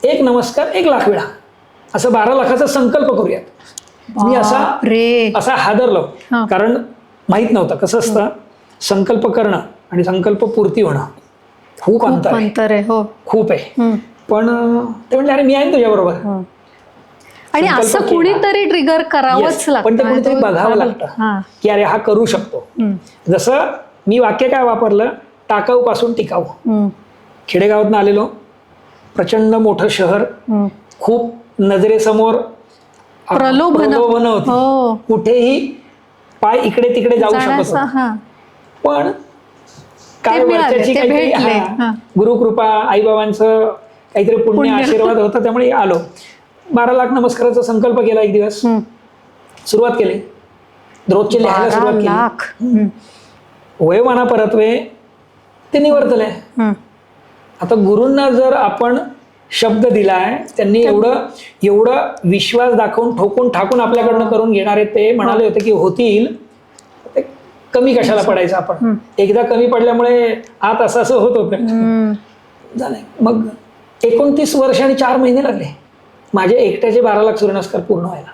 एक नमस्कार 1,00,000 वेळा, असं 12 लाखाचा संकल्प करूयात. मी असा हादरलो, कारण माहित नव्हतं कसं असतं. संकल्प करणं आणि संकल्प पूर्ती होणं खूप अंतर आहे. हो, खूप आहे. पण ते म्हणले अरे मी आहे तुझ्या बरोबर. आणि असं कुणीतरी ट्रिगर करावंच लागतं, पण ते कुणीतरी बघावं लागतं की अरे हा करू शकतो. जसं मी वाक्य काय वापरलं, टाकाऊ पासून टिकाऊ. खेडेगावातून आलेलो, प्रचंड मोठं शहर, खूप नजरेसमोर प्रलोभन होती, कुठेही पाय इकडे तिकडे जाऊ शकत होता. पण काय वरच्याची काहीतरी गुरुकृपा, आईबाबांचं काहीतरी पुण्य आशीर्वाद होता, त्यामुळे आलो. 12 लाख नमस्काराचा संकल्प केला. एक दिवस सुरुवात केली, रोजचे लिहायला सुरुवात केली. वयोमाना परत्वे ते निवर्तले. आता गुरूंना जर आपण शब्द दिलाय, त्यांनी एवढं विश्वास दाखवून ठोकून ठाकून आपल्याकडनं करून घेणारे, ते म्हणाले होते की होतील, ते कमी कशाला पडायचं आपण. एकदा कमी पडल्यामुळे आत असं होत होतं. मग 29 वर्ष आणि 4 महिने लागले माझे एकट्याचे 12 लाख सूर्यनमस्कार पूर्ण व्हायला.